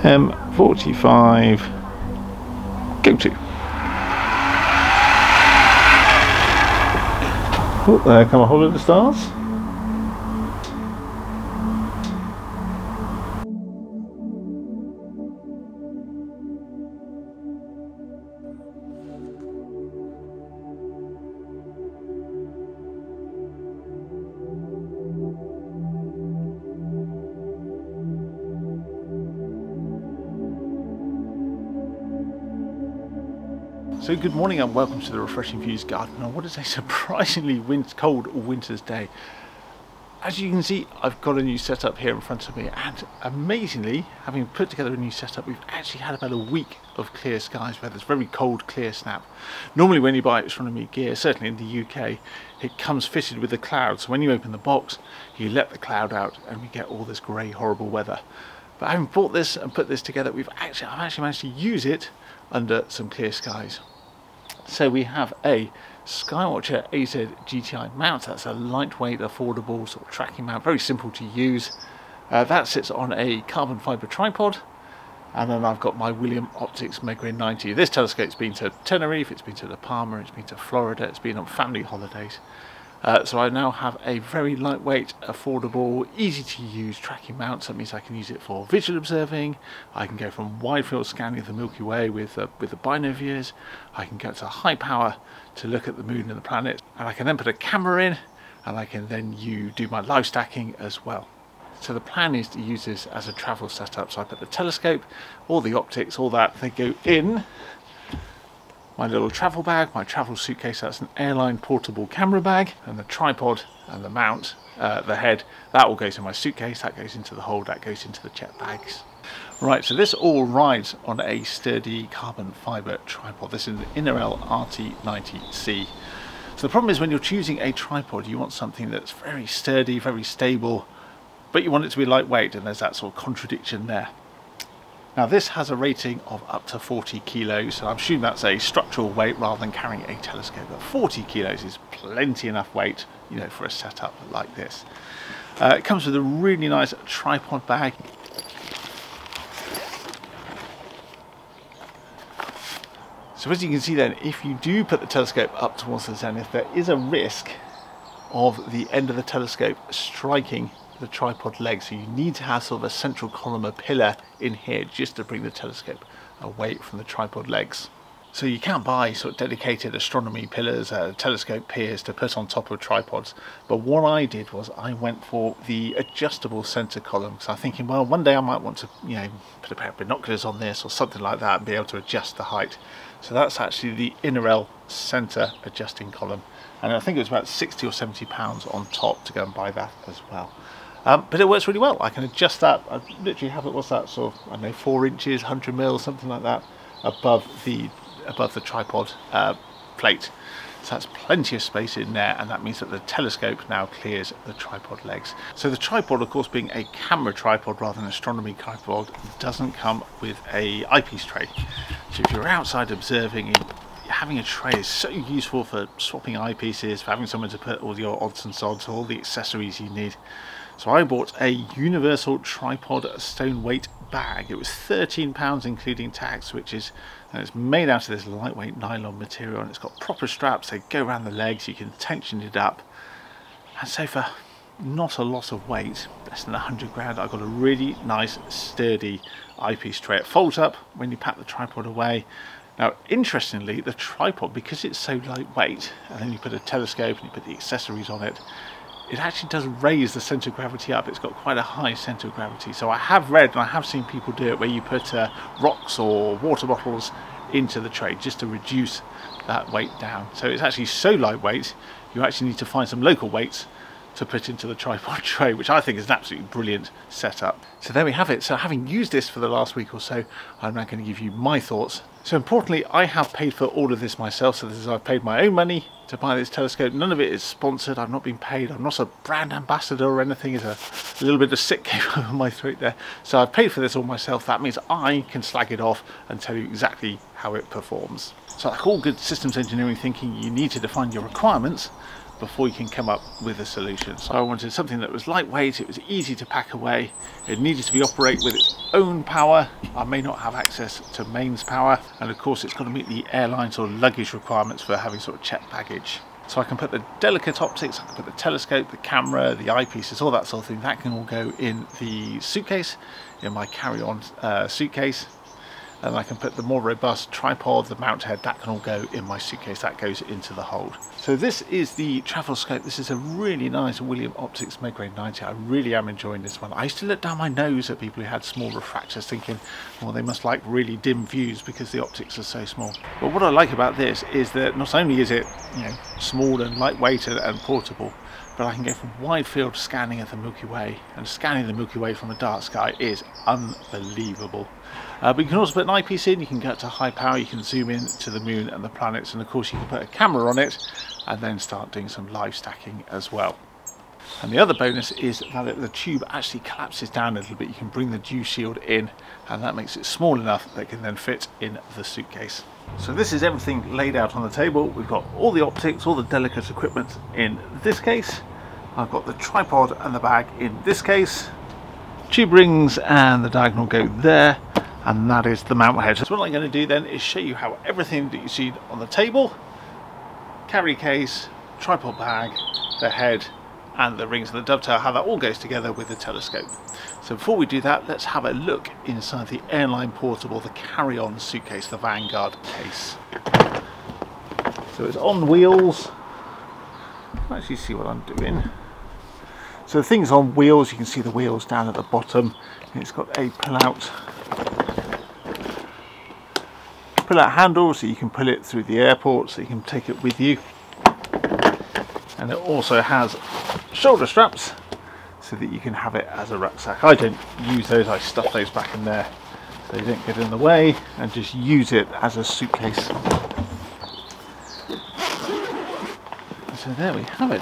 M45 Goto. Oh, there come a whole lot of stars. So good morning and welcome to the Refreshing Views Garden on what is a surprisingly cold winter's day. As you can see, I've got a new setup here in front of me, and amazingly, having put together a new setup, we've actually had about a week of clear skies where there's very cold clear snap. Normally when you buy astronomy gear, certainly in the UK, it comes fitted with a cloud, so when you open the box you let the cloud out and we get all this grey horrible weather. But having bought this and put this together, I've actually managed to use it under some clear skies. So we have a Skywatcher Az GTi mount. That's a lightweight, affordable sort of tracking mount, very simple to use. That sits on a carbon fibre tripod, and then I've got my William Optics Mega 90. This telescope's been to Tenerife, it's been to La Palma, it's been to Florida, it's been on family holidays. So I now have a very lightweight, affordable, easy to use tracking mount. So that means I can use it for visual observing. I can go from wide field scanning of the Milky Way with the binoviewers. I can go to high power to look at the moon and the planet, and I can then put a camera in, and I can then do my live stacking as well. So the plan is to use this as a travel setup. So I put the telescope, all the optics, all that, they go in my little travel bag, my travel suitcase. That's an airline portable camera bag, and the tripod and the mount, the head, that all goes in my suitcase, that goes into the hold, that goes into the check bags. Right, so this all rides on a sturdy carbon fibre tripod. This is an Innorel RT90C. So the problem is when you're choosing a tripod, you want something that's very sturdy, very stable, but you want it to be lightweight, and there's that sort of contradiction there. Now this has a rating of up to 40 kilos, so I'm assuming that's a structural weight rather than carrying a telescope. But 40 kilos is plenty enough weight, you know, for a setup like this. It comes with a really nice tripod bag. So as you can see then, if you do put the telescope up towards the zenith, there is a risk of the end of the telescope striking the tripod leg, so you need to have sort of a central column, a pillar in here, just to bring the telescope away from the tripod legs. So you can buy sort of dedicated astronomy pillars, telescope piers to put on top of tripods, but what I did was I went for the adjustable center column, because I'm thinking, well, one day I might want to, you know, put a pair of binoculars on this or something like that and be able to adjust the height. So that's actually the Innorel center adjusting column, and I think it was about 60 or 70 pounds on top to go and buy that as well. But it works really well. I can adjust that. I literally have it, what's that, sort of, I don't know, 4 inches, 100 mil, something like that, above the tripod plate. So that's plenty of space in there, and that means that the telescope now clears the tripod legs. So the tripod, of course, being a camera tripod rather than an astronomy tripod, doesn't come with a eyepiece tray. So if you're outside observing, having a tray is so useful for swapping eyepieces, for having someone to put all your odds and sods, all the accessories you need. So I bought a universal tripod stone weight bag. It was £13 including tax, and it's made out of this lightweight nylon material, and it's got proper straps. They go around the legs, you can tension it up, and so for not a lot of weight, less than 100 grand, I got a really nice sturdy eyepiece tray. It folds up when you pack the tripod away. Now interestingly, the tripod, because it's so lightweight, and then you put a telescope and you put the accessories on it, it actually does raise the centre of gravity up. It's got quite a high centre of gravity. So I have read and I have seen people do it where you put rocks or water bottles into the tray just to reduce that weight down. So it's actually so lightweight, you actually need to find some local weights to put into the tripod tray, which I think is an absolutely brilliant setup. So there we have it. So having used this for the last week or so, I'm now going to give you my thoughts. So importantly, I have paid for all of this myself. So this is, I've paid my own money to buy this telescope. None of it is sponsored. I've not been paid. I'm not a brand ambassador or anything. It's a little bit of sick came over my throat there. So I've paid for this all myself. That means I can slag it off and tell you exactly how it performs. So like all good systems engineering thinking, you need to define your requirements before you can come up with a solution. So I wanted something that was lightweight, it was easy to pack away, it needed to be operated with its own power. I may not have access to mains power, and of course it's got to meet the airline sort of luggage requirements for having sort of checked baggage. So I can put the delicate optics, I can put the telescope, the camera, the eyepieces, all that sort of thing, that can all go in the suitcase, in my carry-on suitcase. And I can put the more robust tripod, the mount head, that can all go in my suitcase, that goes into the hold. So this is the travel scope. This is a really nice William Optics Medgrade 90. I really am enjoying this one. I used to look down my nose at people who had small refractors thinking, well, they must like really dim views because the optics are so small. But what I like about this is that not only is it, you know, small and lightweight and portable, but I can go from wide field scanning of the Milky Way, and scanning the Milky Way from a dark sky is unbelievable. But you can also put an eyepiece in, you can get to high power, you can zoom in to the moon and the planets, and of course you can put a camera on it and then start doing some live stacking as well. And the other bonus is that the tube actually collapses down a little bit. You can bring the dew shield in, and that makes it small enough that it can then fit in the suitcase. So this is everything laid out on the table. We've got all the optics, all the delicate equipment in this case. I've got the tripod and the bag in this case. Tube rings and the diagonal go there, and that is the mount head. So what I'm going to do then is show you how everything that you see on the table, carry case, tripod bag, the head and the rings and the dovetail, how that all goes together with the telescope. So before we do that, let's have a look inside the airline portable, the carry-on suitcase, the Vanguard case. So it's on wheels. You can actually see what I'm doing. So the thing's on wheels, you can see the wheels down at the bottom. It's got a pull-out handle, so you can pull it through the airport, so you can take it with you. And it also has shoulder straps so that you can have it as a rucksack. I don't use those, I stuff those back in there so they don't get in the way, and just use it as a suitcase. So there we have it.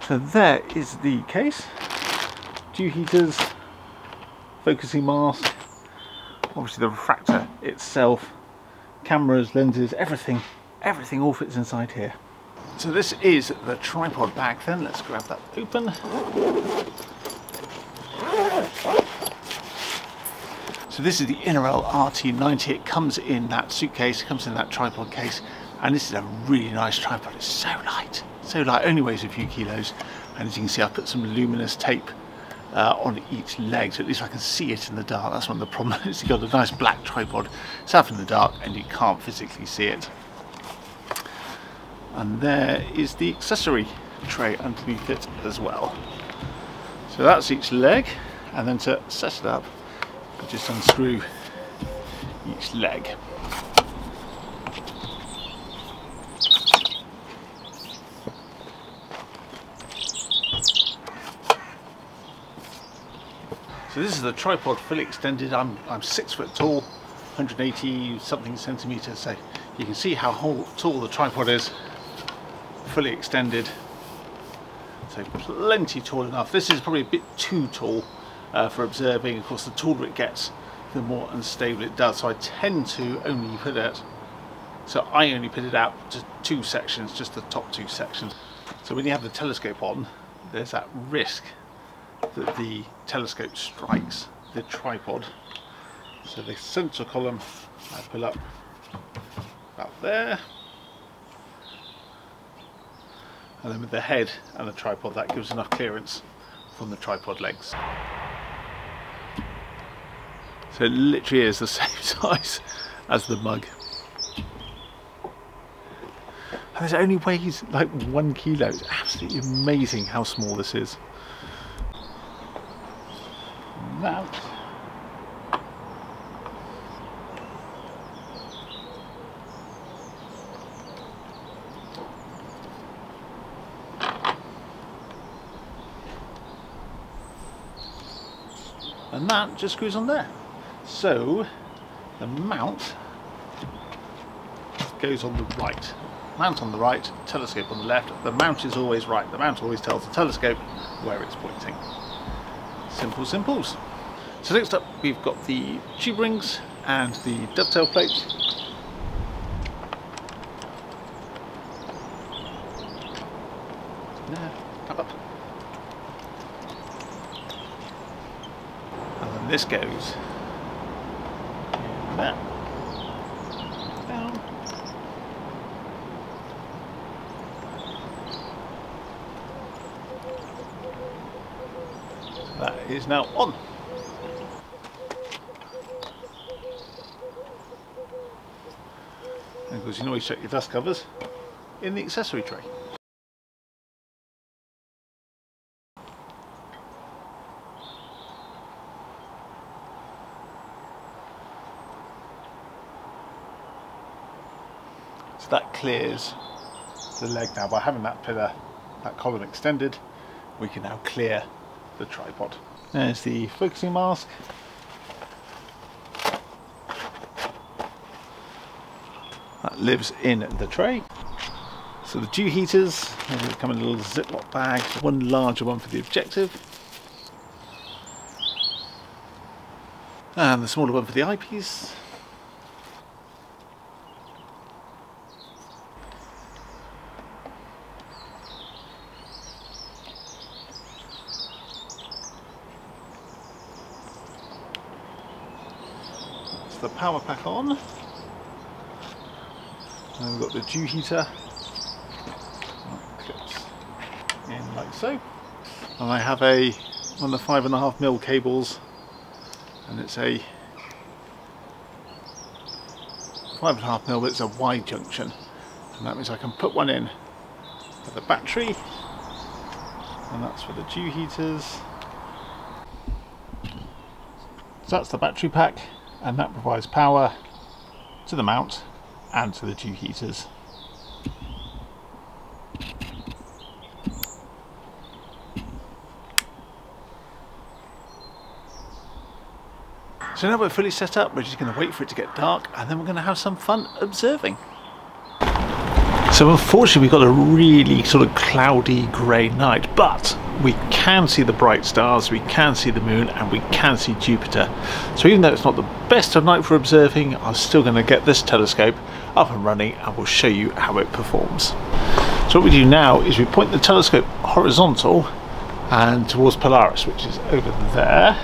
So there is the case, dew heaters, focusing mask, obviously the refractor itself, cameras, lenses, everything all fits inside here. So this is the tripod bag then, let's grab that open. So this is the Innorel RT90, it comes in that suitcase, it comes in that tripod case, and this is a really nice tripod. It's so light, only weighs a few kilos, and as you can see I've put some luminous tape on each leg, so at least I can see it in the dark. That's one of the problems. You've got a nice black tripod, it's out in the dark and you can't physically see it. And there is the accessory tray underneath it as well. So that's each leg, and then to set it up, you just unscrew each leg. So this is the tripod fully extended. I'm 6 foot tall, 180 something centimeters, so you can see how tall the tripod is, fully extended, so plenty tall enough. This is probably a bit too tall for observing. Of course, the taller it gets, the more unstable it does, so I tend to only put it, I only put it out to 2 sections, just the top 2 sections. So when you have the telescope on, there's that risk that the telescope strikes the tripod. So the centre column I pull up about there, and then with the head and the tripod, that gives enough clearance from the tripod legs. So it literally is the same size as the mug. And it only weighs like 1 kilo. It's absolutely amazing how small this is. Mount. And that just screws on there. So the mount goes on the right. Mount on the right, telescope on the left. The mount is always right. The mount always tells the telescope where it's pointing. Simple simples. So next up we've got the tube rings and the dovetail plate. this goes in there. Down. So that is now on. And of course, you can always check your dust covers in the accessory tray. So that clears the leg now. By having that pillar, that column extended, we can now clear the tripod. There's the focusing mask. That lives in the tray. So the dew heaters, they come in a little Ziploc bag, one larger one for the objective, and the smaller one for the eyepiece. That's the power pack on. And we've got the dew heater, that clips in like so, and I have one of the 5.5mm cables, and it's a 5.5mm, but it's a wide junction, and that means I can put one in for the battery, and that's for the dew heaters. So that's the battery pack, and that provides power to the mount and to the dew heaters. So now we're fully set up, we're just going to wait for it to get dark, and then we're going to have some fun observing. So unfortunately we've got a really sort of cloudy grey night, but we can see the bright stars, we can see the moon, and we can see Jupiter. So even though it's not the best of night for observing, I'm still going to get this telescope up and running, and we'll show you how it performs. So what we do now is we point the telescope horizontal and towards Polaris, which is over there.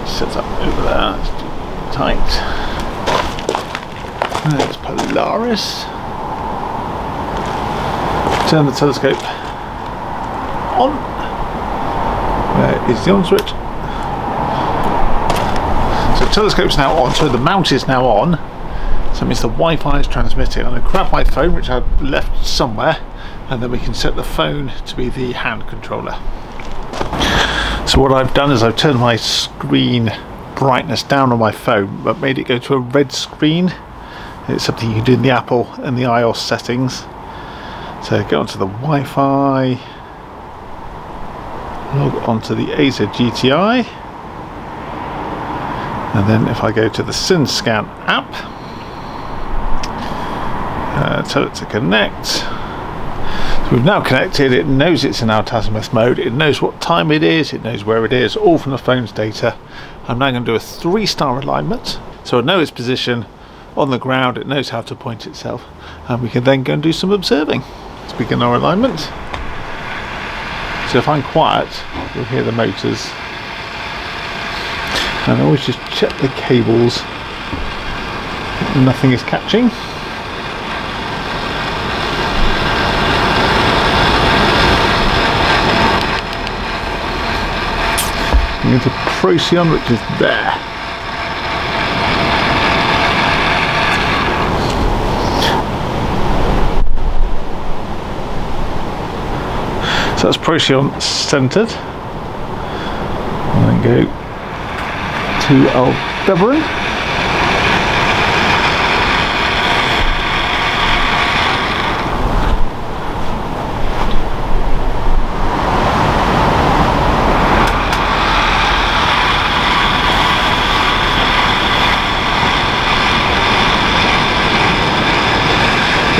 Set up over there, let's do it tight. There's Polaris. Turn the telescope on. There is the on switch. So the telescope's now on, so the mount is now on. So it means the Wi-Fi is transmitting. I'm going to grab my phone, which I've left somewhere, and then we can set the phone to be the hand controller. So what I've done is I've turned my screen brightness down on my phone, but made it go to a red screen. It's something you can do in the Apple and the iOS settings. So go onto the Wi-Fi, log onto the Az GTi, and then if I go to the SynScan app, tell it to connect. So we've now connected, it knows it's in altazimuth mode, it knows what time it is, it knows where it is, all from the phone's data. I'm now going to do a 3-star alignment, so I know its position on the ground, it knows how to point itself, and we can then go and do some observing. Let's begin our alignment. So if I'm quiet, you'll hear the motors, and I always just check the cables, nothing is catching. I'm going to Procyon, which is there. So that's Procyon centered. And then go to Aldebaran.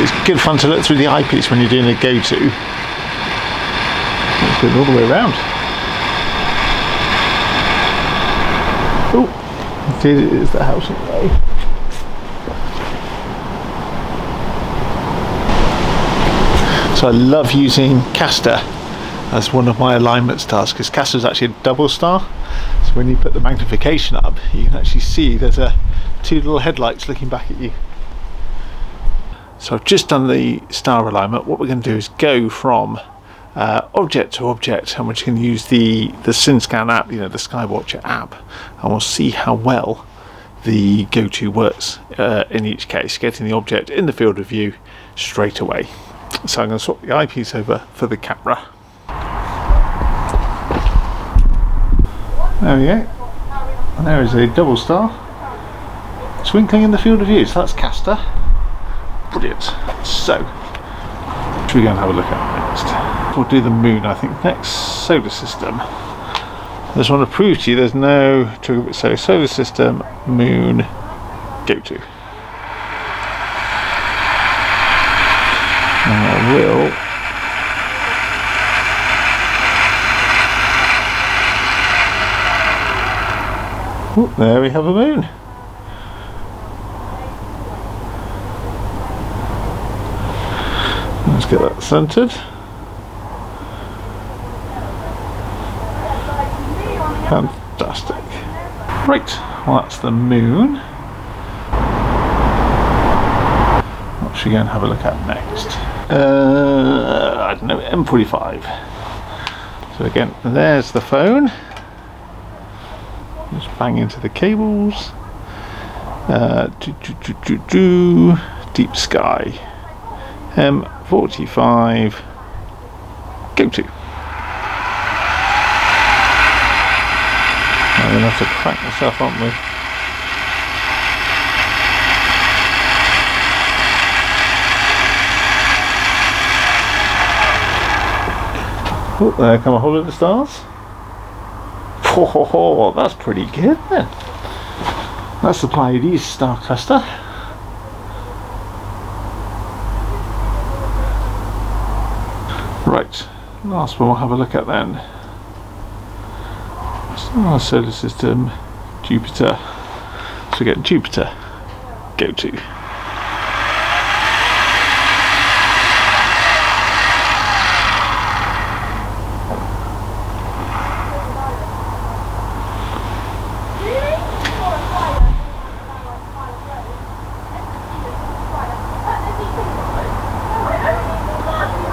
It's good fun to look through the eyepiece when you're doing a Goto. It's good all the way around. Oh, indeed it is the house in the way. So I love using Castor as one of my alignment stars, because Castor is actually a double star, So when you put the magnification up, you can actually see there's two little headlights looking back at you. So I've just done the star alignment. What we're going to do is go from object to object, and we're just going to use the SynScan app, you know, the Skywatcher app, and we'll see how well the Goto works in each case, getting the object in the field of view straight away. So I'm going to swap the eyepiece over for the camera. There we go. And there is a double star twinkling in the field of view. So that's Castor. Brilliant. So, what are we going to have a look at next? We'll do the moon, I think, next. Solar system. I just want to prove to you there's no trigger. So, solar system, moon, Goto. And I will. Oh, there we have a moon. Let's get that centered. Fantastic. Right, well, that's the moon. What should we go and have a look at next? I don't know, M45. So again, there's the phone. Just bang into the cables. Deep sky. M45. Goto. I'm going to have to crack myself, aren't we? Oh, there come a whole lot of stars. Oh, that's pretty good then. That's the Pleiades star cluster. Right, last one we'll have a look at then. Our solar system, Jupiter. So we get Jupiter, Goto.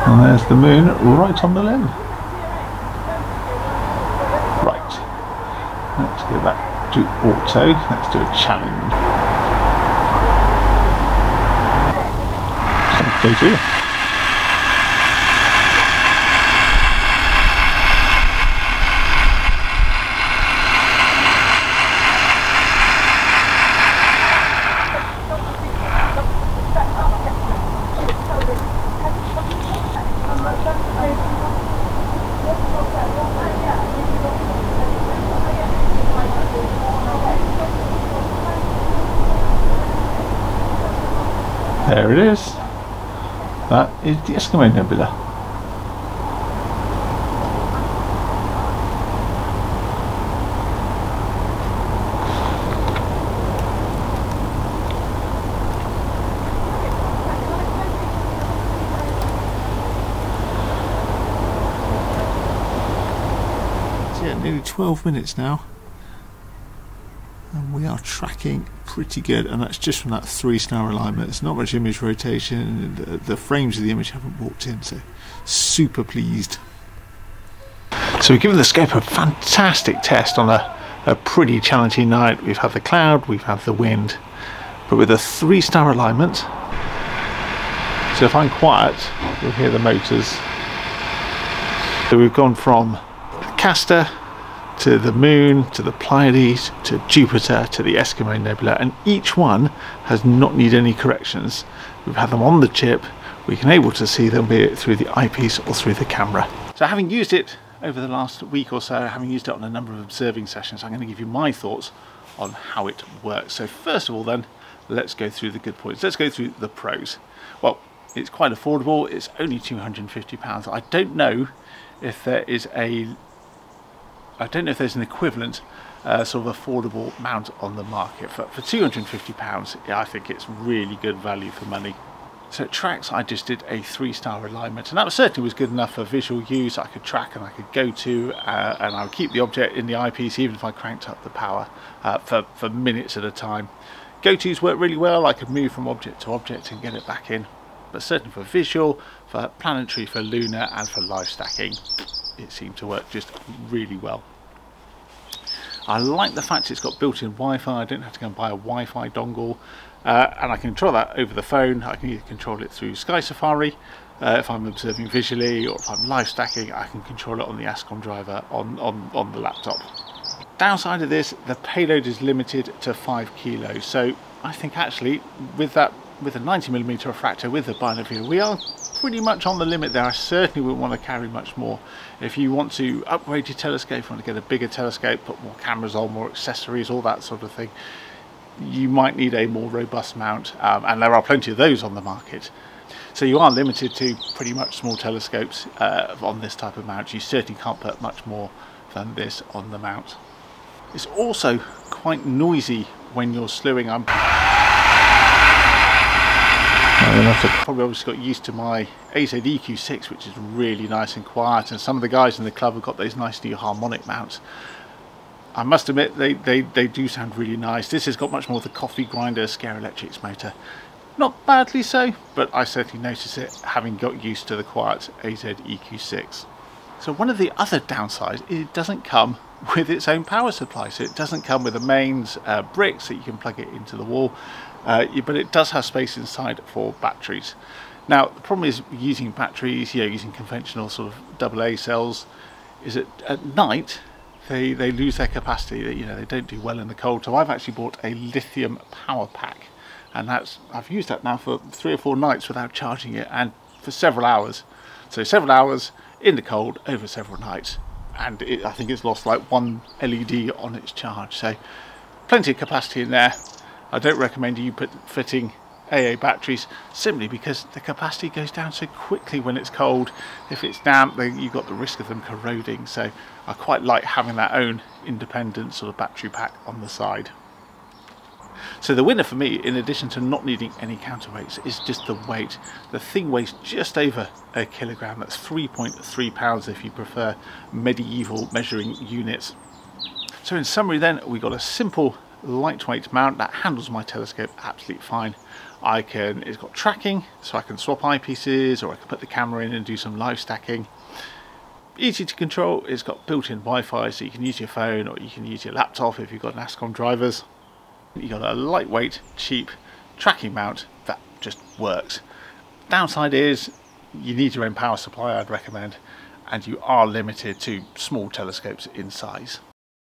And there's the moon right on the limb. Right. Let's go back to auto. Let's do a challenge. Goto. There it is. That is the Eskimo Nebula. So yeah, nearly 12 minutes now. And we are tracking pretty good, and that's just from that 3-star alignment. It's not much image rotation, the frames of the image haven't walked in, so super pleased. So we've given the scope a fantastic test on a pretty challenging night. We've had the cloud, we've had the wind, but with a 3-star alignment, so if I'm quiet you'll hear the motors. So we've gone from Castor to the moon, to the Pleiades, to Jupiter, to the Eskimo Nebula, and each one has not needed any corrections. We've had them on the chip, we can able to see them, be it through the eyepiece or through the camera. So having used it over the last week or so, having used it on a number of observing sessions, I'm going to give you my thoughts on how it works. So first of all then, let's go through the good points. Let's go through the pros. Well, it's quite affordable, it's only £250. I don't know if there is there's an equivalent sort of affordable mount on the market. For £250, yeah, I think it's really good value for money. So at tracks I just did a 3-star alignment, and that certainly was good enough for visual use. I could track and I could go to, and I would keep the object in the eyepiece even if I cranked up the power for minutes at a time. Gotos worked really well. I could move from object to object and get it back in, but certainly for visual, for planetary, for lunar and for live stacking, it seemed to work just really well. I like the fact it's got built-in Wi-Fi. I don't have to go and buy a Wi-Fi dongle, and I can control that over the phone. I can either control it through Sky Safari if I'm observing visually, or if I'm live stacking I can control it on the ASCOM driver on the laptop. Downside of this, the payload is limited to 5 kilos, so I think actually with a 90mm refractor with the binocular we are pretty much on the limit there. I certainly wouldn't want to carry much more. If you want to upgrade your telescope, if you want to get a bigger telescope, put more cameras on, more accessories, all that sort of thing, you might need a more robust mount, and there are plenty of those on the market. So you are limited to pretty much small telescopes on this type of mount. You certainly can't put much more than this on the mount. It's also quite noisy when you're slewing. I've probably obviously got used to my Az EQ6, which is really nice and quiet, and some of the guys in the club have got those nice new harmonic mounts. I must admit they do sound really nice. This has got much more of the coffee grinder scare electrics motor. Not badly so, but I certainly notice it having got used to the quiet Az EQ6. So one of the other downsides is it doesn't come with its own power supply. So it doesn't come with the mains bricks that you can plug it into the wall. But it does have space inside for batteries. Now the problem is using batteries, using conventional sort of AA cells, is that at night they lose their capacity. They don't do well in the cold. So I've actually bought a lithium power pack, and I've used that now for 3 or 4 nights without charging it, and for several hours. So several hours in the cold over several nights, and I think it's lost like 1 LED on its charge. So plenty of capacity in there. I don't recommend you fitting AA batteries, simply because the capacity goes down so quickly when it's cold. If it's damp, then you've got the risk of them corroding. So I quite like having that own independent sort of battery pack on the side. So the winner for me, in addition to not needing any counterweights, is just the weight. The thing weighs just over 1 kilogram. That's 3.3 pounds if you prefer medieval measuring units. So in summary then, we got a simple lightweight mount that handles my telescope absolutely fine. It's got tracking, so I can swap eyepieces, or I can put the camera in and do some live stacking. Easy to control. It's got built-in Wi-Fi, so you can use your phone or you can use your laptop if you've got an ASCOM drivers. You've got a lightweight, cheap tracking mount that just works. Downside is you need your own power supply, I'd recommend, and you are limited to small telescopes in size.